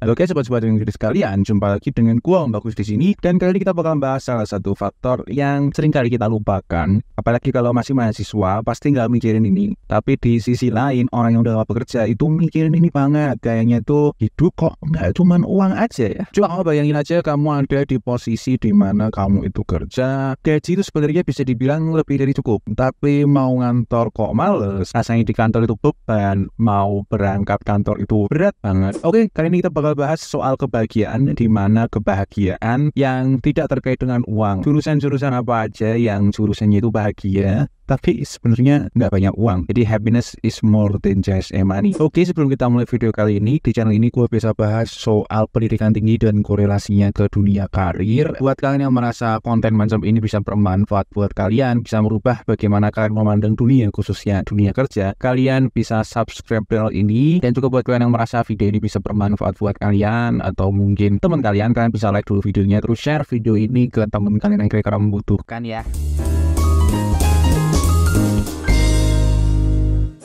Halo guys, sobat-sobat yang sekalian, jumpa lagi dengan gua Om Bagus di sini. Dan kali ini kita bakal bahas salah satu faktor yang sering kali kita lupakan. Apalagi kalau masih mahasiswa, pasti nggak mikirin ini. Tapi di sisi lain, orang yang udah bekerja itu mikirin ini banget. Kayaknya tuh hidup kok nggak cuma uang aja ya. Coba kamu bayangin aja kamu ada di posisi di mana kamu itu kerja. Gaji itu sebenarnya bisa dibilang lebih dari cukup. Tapi mau ngantor kok males. Rasanya di kantor itu beban. Mau berangkat kantor itu berat banget. Oke, kali ini kita bakal bahas soal kebahagiaan, di mana kebahagiaan yang tidak terkait dengan uang. Jurusan-jurusan apa aja yang jurusannya itu bahagia tapi sebenarnya nggak banyak uang. Jadi happiness is more than just money. Oke, sebelum kita mulai video kali ini, di channel ini gue bisa bahas soal pendidikan tinggi dan korelasinya ke dunia karir. Buat kalian yang merasa konten macam ini bisa bermanfaat buat kalian, bisa merubah bagaimana kalian memandang dunia, khususnya dunia kerja, kalian bisa subscribe channel ini. Dan juga buat kalian yang merasa video ini bisa bermanfaat buat kalian atau mungkin teman kalian bisa like dulu videonya, terus share video ini ke teman kalian yang kira-kira membutuhkan ya.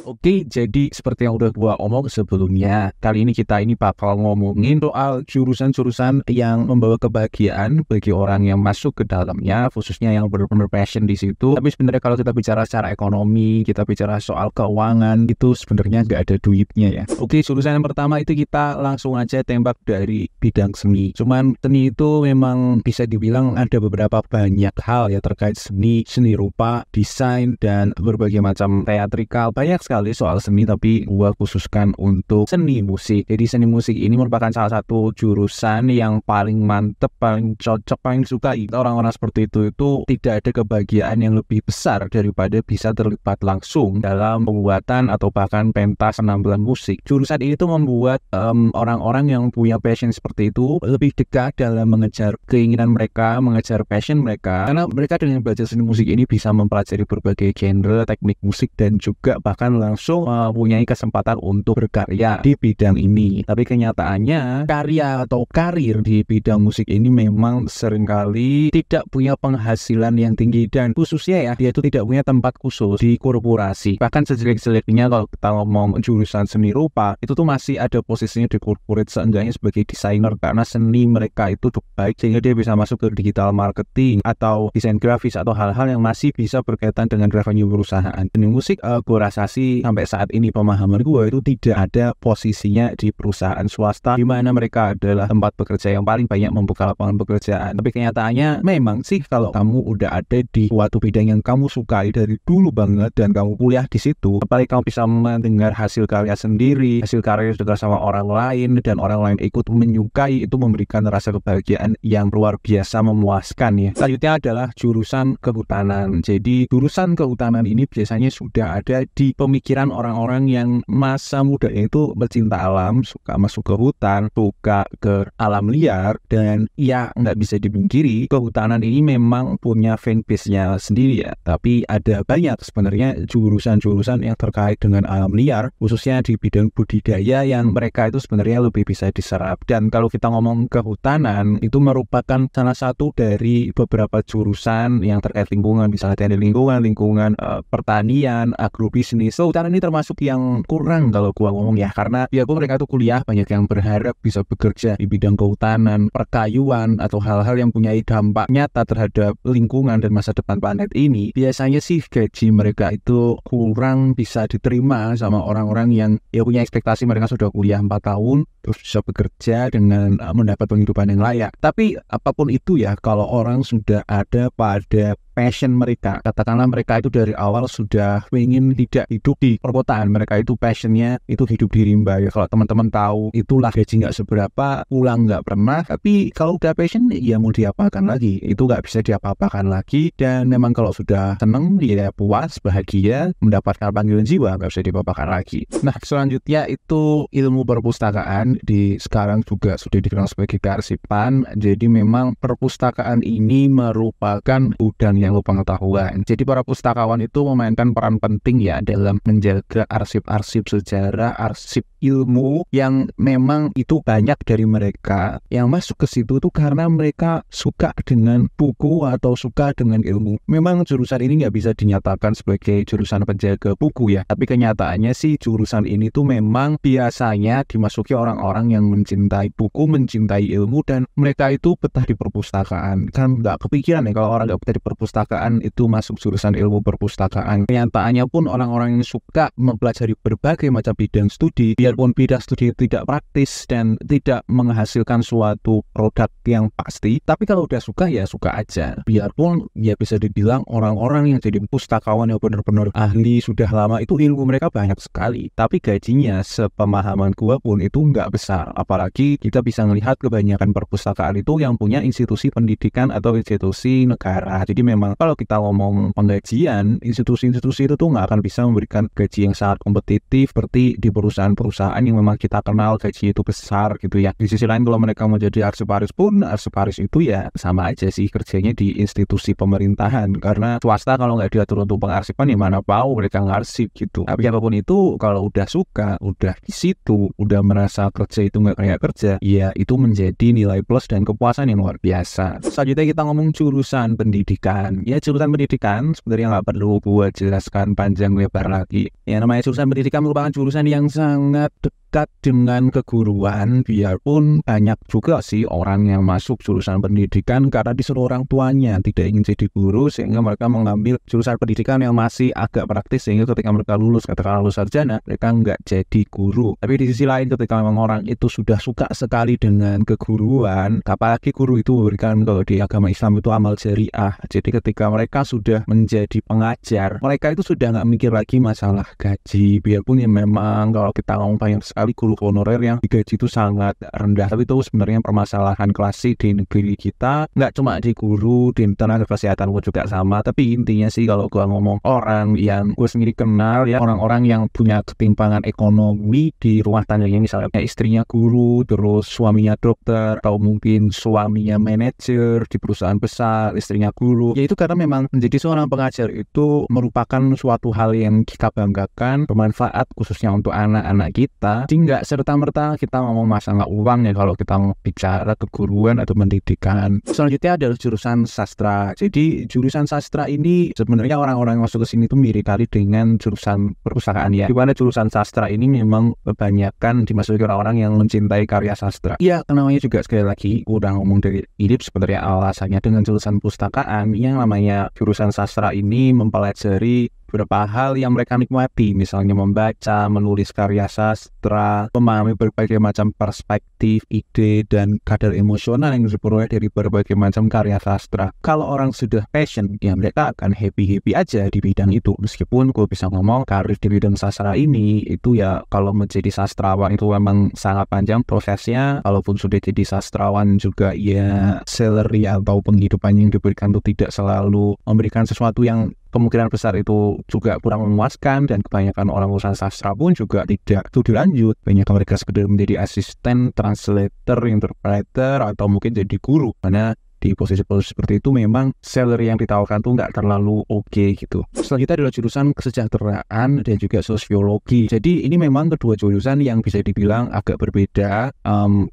Oke, jadi seperti yang udah gua omong sebelumnya, kali ini kita bakal ngomongin soal jurusan-jurusan yang membawa kebahagiaan bagi orang yang masuk ke dalamnya, khususnya yang benar-benar passion di situ. Tapi sebenarnya kalau kita bicara secara ekonomi, kita bicara soal keuangan, itu sebenarnya nggak ada duitnya ya. Oke, jurusan yang pertama itu kita langsung aja tembak dari bidang seni. Cuman seni itu memang bisa dibilang ada beberapa banyak hal ya terkait seni, seni rupa, desain, dan berbagai macam teatrikal. Banyak sekali soal seni, tapi gua khususkan untuk seni musik. Jadi seni musik ini merupakan salah satu jurusan yang paling mantep, paling cocok, paling disukai orang-orang seperti itu tidak ada kebahagiaan yang lebih besar daripada bisa terlibat langsung dalam pembuatan atau bahkan pentas penampilan musik. Jurusan ini tuh membuat orang-orang yang punya passion seperti itu lebih dekat dalam mengejar keinginan mereka, mengejar passion mereka, karena mereka dengan belajar seni musik ini bisa mempelajari berbagai genre, teknik musik, dan juga bahkan langsung mempunyai kesempatan untuk berkarya di bidang ini. Tapi kenyataannya karya atau karir di bidang musik ini memang seringkali tidak punya penghasilan yang tinggi, dan khususnya ya dia itu tidak punya tempat khusus di korporasi. Bahkan sejelek-jeleknya kalau kita ngomong jurusan seni rupa, itu tuh masih ada posisinya di corporate seenggaknya sebagai desainer, karena seni mereka itu cukup baik sehingga dia bisa masuk ke digital marketing atau desain grafis atau hal-hal yang masih bisa berkaitan dengan revenue perusahaan. Seni musik gue rasa sih sampai saat ini pemahaman gue itu tidak ada posisinya di perusahaan swasta di mana mereka adalah tempat bekerja yang paling banyak membuka lapangan pekerjaan. Tapi kenyataannya memang sih kalau kamu udah ada di suatu bidang yang kamu sukai dari dulu banget dan kamu kuliah di situ, apalagi kamu bisa mendengar hasil karya sendiri, hasil karya juga sama orang lain, dan orang lain ikut menyukai, itu memberikan rasa kebahagiaan yang luar biasa memuaskan ya. Selanjutnya adalah jurusan kehutanan. Jadi jurusan kehutanan ini biasanya sudah ada di pemikiran orang-orang yang masa muda itu bercinta alam, suka masuk ke hutan, suka ke alam liar, dan ya nggak bisa dipungkiri kehutanan ini memang punya fanbase-nya sendiri ya. Tapi ada banyak sebenarnya jurusan-jurusan yang terkait dengan alam liar, khususnya di bidang budidaya yang mereka itu sebenarnya lebih bisa diserap. Dan kalau kita ngomong kehutanan, itu merupakan salah satu dari beberapa jurusan yang terkait lingkungan, misalnya teknik lingkungan, pertanian, agrobisnis. Kehutanan ini termasuk yang kurang kalau gua ngomong ya, karena biarpun mereka tuh kuliah, banyak yang berharap bisa bekerja di bidang kehutanan, perkayuan, atau hal-hal yang punya dampak nyata terhadap lingkungan dan masa depan planet ini. Biasanya sih gaji mereka itu kurang bisa diterima sama orang-orang yang ya punya ekspektasi mereka sudah kuliah 4 tahun terus bisa bekerja dengan mendapat penghidupan yang layak. Tapi apapun itu ya, kalau orang sudah ada pada passion mereka, katakanlah mereka itu dari awal sudah ingin tidak hidup di perkotaan, mereka itu passionnya itu hidup di rimba ya. Kalau teman-teman tahu, itulah gaji nggak seberapa, pulang nggak pernah, tapi kalau udah passion ya mau diapakan lagi, itu nggak bisa diapa-apakan lagi. Dan memang kalau sudah seneng, ya puas, bahagia, mendapatkan panggilan jiwa, nggak bisa diapa-apakan lagi. Nah, selanjutnya itu ilmu perpustakaan, di sekarang juga sudah dikenal sebagai kearsipan. Jadi memang perpustakaan ini merupakan gudang yang ilmu pengetahuan. Jadi para pustakawan itu memainkan peran penting ya dalam menjaga arsip-arsip sejarah, arsip ilmu yang memang itu banyak dari mereka yang masuk ke situ tuh karena mereka suka dengan buku atau suka dengan ilmu. Memang jurusan ini nggak bisa dinyatakan sebagai jurusan penjaga buku ya, tapi kenyataannya sih jurusan ini tuh memang biasanya dimasuki orang-orang yang mencintai buku, mencintai ilmu, dan mereka itu betah di perpustakaan. Kan nggak kepikiran ya kalau orang nggak betah di perpustakaan itu masuk jurusan ilmu perpustakaan. Kenyataannya pun orang-orang yang suka mempelajari berbagai macam bidang studi, biarpun bidang studi tidak praktis dan tidak menghasilkan suatu produk yang pasti, tapi kalau udah suka ya suka aja. Biarpun ya bisa dibilang orang-orang yang jadi pustakawan yang benar-benar ahli sudah lama itu ilmu mereka banyak sekali, tapi gajinya sepemahaman gua pun itu nggak besar. Apalagi kita bisa melihat kebanyakan perpustakaan itu yang punya institusi pendidikan atau institusi negara. Jadi memang kalau kita ngomong penggajian, institusi-institusi itu tuh nggak akan bisa memberikan gaji yang sangat kompetitif seperti di perusahaan-perusahaan yang memang kita kenal gaji itu besar gitu ya. Di sisi lain kalau mereka mau jadi arsiparis pun, arsiparis itu ya sama aja sih kerjanya di institusi pemerintahan, karena swasta kalau nggak diatur untuk pengarsipan ya mana tahu mereka ngarsip gitu. Tapi apapun itu kalau udah suka, udah di situ, udah merasa kerja itu nggak kayak kerja, ya itu menjadi nilai plus dan kepuasan yang luar biasa. Selanjutnya kita ngomong jurusan pendidikan. Ya jurusan pendidikan sebenarnya nggak perlu buat jelaskan panjang lebar lagi. Ya namanya jurusan pendidikan merupakan jurusan yang sangat dekat dengan keguruan, biarpun banyak juga sih orang yang masuk jurusan pendidikan karena disuruh orang tuanya tidak ingin jadi guru, sehingga mereka mengambil jurusan pendidikan yang masih agak praktis, sehingga ketika mereka lulus, katakanlah lulus sarjana, mereka nggak jadi guru. Tapi di sisi lain ketika memang orang itu sudah suka sekali dengan keguruan, apalagi guru itu memberikan, kalau di agama Islam itu amal jariah, jadi ketika mereka sudah menjadi pengajar, mereka itu sudah nggak mikir lagi masalah gaji. Biarpun ya memang kalau kita ngomong banyak sekali guru honorer yang digaji itu sangat rendah, tapi itu sebenarnya permasalahan klasik di negeri kita, nggak cuma di guru, di tenaga kesehatan pun juga sama. Tapi intinya sih kalau gua ngomong orang yang gue sendiri kenal ya, orang-orang yang punya ketimpangan ekonomi di rumah tangganya, misalnya istrinya guru, terus suaminya dokter, atau mungkin suaminya manajer di perusahaan besar, istrinya guru, ya itu karena memang menjadi seorang pengajar itu merupakan suatu hal yang kita banggakan, bermanfaat khususnya untuk anak-anak kita. Jadi nggak serta-merta kita ngomong masalah uang ya kalau kita mau bicara keguruan atau pendidikan. Selanjutnya adalah jurusan sastra. Jadi jurusan sastra ini sebenarnya orang-orang yang masuk ke sini tuh mirip kali dengan jurusan perpustakaan ya. Di mana jurusan sastra ini memang kebanyakan dimasuki orang-orang yang mencintai karya sastra. Iya, namanya juga sekali lagi udah ngomong dari hidup sebenarnya alasannya dengan jurusan perpustakaan yang namanya jurusan sastra ini mempelajari beberapa hal yang mereka nikmati, misalnya membaca, menulis karya sastra, memahami berbagai macam perspektif, ide, dan kadar emosional yang diperoleh dari berbagai macam karya sastra. Kalau orang sudah passion, ya mereka akan happy-happy aja di bidang itu. Meskipun gue bisa ngomong karir di bidang sastra ini, itu ya kalau menjadi sastrawan itu memang sangat panjang prosesnya. Kalaupun sudah jadi sastrawan juga ya salary atau penghidupan yang diberikan itu tidak selalu memberikan sesuatu yang kemungkinan besar itu juga kurang memuaskan, dan kebanyakan orang urusan sastra pun juga tidak studi lanjut. Banyak mereka sekedar menjadi asisten, translator, interpreter, atau mungkin jadi guru. Karena di posisi-posisi seperti itu memang salary yang ditawarkan tuh nggak terlalu oke gitu. Selanjutnya adalah jurusan kesejahteraan dan juga sosiologi. Jadi ini memang kedua jurusan yang bisa dibilang agak berbeda.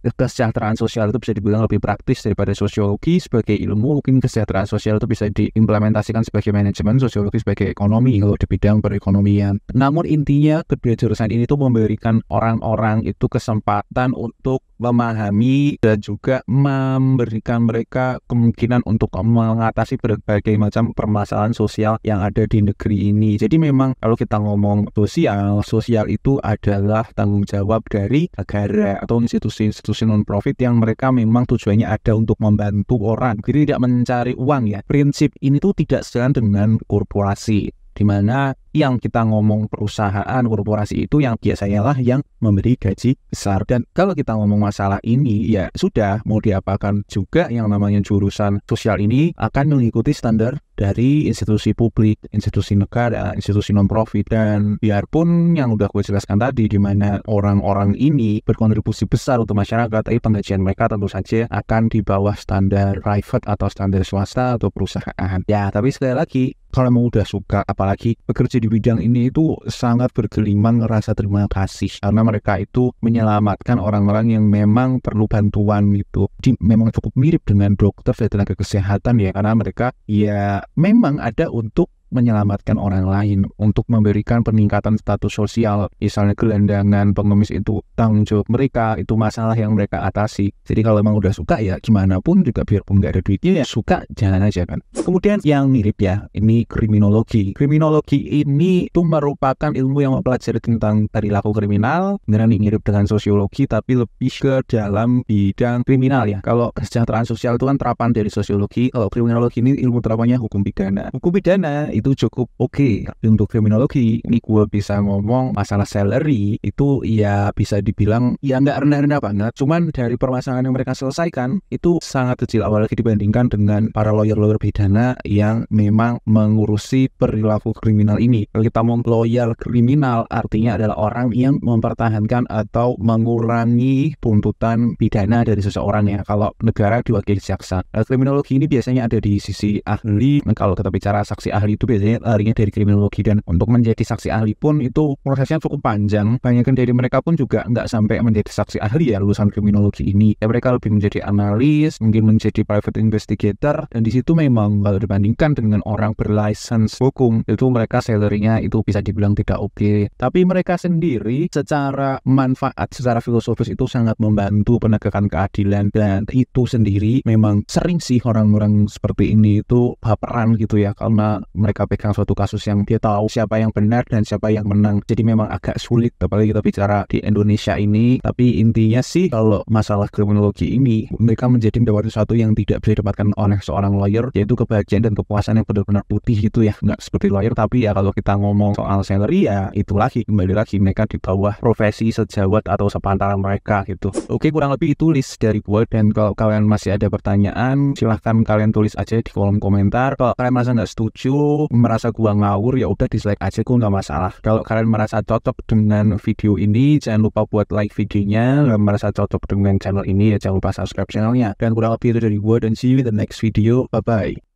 Kesejahteraan sosial itu bisa dibilang lebih praktis daripada sosiologi sebagai ilmu. Mungkin kesejahteraan sosial itu bisa diimplementasikan sebagai manajemen, sosiologi sebagai ekonomi kalau di bidang perekonomian. Namun intinya kedua jurusan ini tuh memberikan orang-orang itu kesempatan untuk memahami dan juga memberikan mereka kemungkinan untuk mengatasi berbagai macam permasalahan sosial yang ada di negeri ini. Jadi memang kalau kita ngomong sosial itu adalah tanggung jawab dari negara atau institusi-institusi non-profit yang mereka memang tujuannya ada untuk membantu orang. Jadi tidak mencari uang ya. Prinsip ini tuh tidak sejalan dengan korporasi, di mana yang kita ngomong perusahaan, korporasi itu yang biasanya lah yang memberi gaji besar. Dan kalau kita ngomong masalah ini, ya sudah, mau diapakan juga yang namanya jurusan sosial ini akan mengikuti standar dari institusi publik, institusi negara, institusi non-profit. Dan biarpun yang udah gue jelaskan tadi, di mana orang-orang ini berkontribusi besar untuk masyarakat, tapi penggajian mereka tentu saja akan di bawah standar private atau standar swasta atau perusahaan. Ya, tapi sekali lagi, kalau emang udah suka, apalagi bekerja di bidang ini, itu sangat bergelimang rasa terima kasih. Karena mereka itu menyelamatkan orang-orang yang memang perlu bantuan gitu. Jadi memang cukup mirip dengan dokter dan tenaga kesehatan ya. Karena mereka ya memang ada untuk menyelamatkan orang lain, untuk memberikan peningkatan status sosial. Misalnya gelandangan, pengemis itu tanggung jawab mereka, itu masalah yang mereka atasi. Jadi kalau emang udah suka ya gimana pun juga, biarpun nggak ada duitnya ya suka, jalan aja kan. Kemudian yang mirip ya, ini kriminologi. Kriminologi ini tuh merupakan ilmu yang mempelajari tentang perilaku kriminal, beneran mirip dengan sosiologi tapi lebih ke dalam bidang kriminal ya. Kalau kesejahteraan sosial itu kan terapan dari sosiologi, kalau kriminologi ini ilmu terapannya hukum pidana. Hukum pidana itu cukup oke. Untuk kriminologi ini gue bisa ngomong masalah salary itu ya bisa dibilang ya nggak rendah-rendah banget, cuman dari permasalahan yang mereka selesaikan itu sangat kecil apalagi dibandingkan dengan para lawyer-lawyer pidana yang memang mengurusi perilaku kriminal ini. Kalau kita mau lawyer kriminal artinya adalah orang yang mempertahankan atau mengurangi tuntutan pidana dari seseorang ya. Kalau negara diwakili jaksa. Kriminologi ini biasanya ada di sisi ahli. Kalau kita bicara saksi ahli itu biasanya larinya dari kriminologi, dan untuk menjadi saksi ahli pun itu prosesnya cukup panjang. Banyak dari mereka pun juga nggak sampai menjadi saksi ahli ya lulusan kriminologi ini. Ya, mereka lebih menjadi analis, mungkin menjadi private investigator, dan di situ memang kalau dibandingkan dengan orang berlisensi hukum itu mereka salary-nya itu bisa dibilang tidak oke. Tapi mereka sendiri secara manfaat, secara filosofis itu sangat membantu penegakan keadilan, dan itu sendiri memang sering sih orang-orang seperti ini itu baperan gitu ya, karena mereka pegang suatu kasus yang dia tahu siapa yang benar dan siapa yang menang. Jadi memang agak sulit apalagi kita bicara di Indonesia ini. Tapi intinya sih kalau masalah kriminologi ini mereka menjadi mendapatkan sesuatu yang tidak bisa didapatkan oleh seorang lawyer, yaitu kebahagiaan dan kepuasan yang benar-benar putih gitu ya. Nggak seperti lawyer, tapi ya kalau kita ngomong soal salary ya itu lagi kembali lagi mereka di bawah profesi sejawat atau sepantaran mereka gitu. Oke, kurang lebih itu list dari gue, dan kalau kalian masih ada pertanyaan silahkan kalian tulis aja di kolom komentar. Kalau kalian merasa nggak setuju, merasa gua ngawur, ya udah dislike aja, gua nggak masalah. Kalau kalian merasa cocok dengan video ini, jangan lupa buat like videonya. Kalau merasa cocok dengan channel ini ya jangan lupa subscribe channelnya. Dan kurang lebih itu dari gua, dan see you in the next video. Bye bye.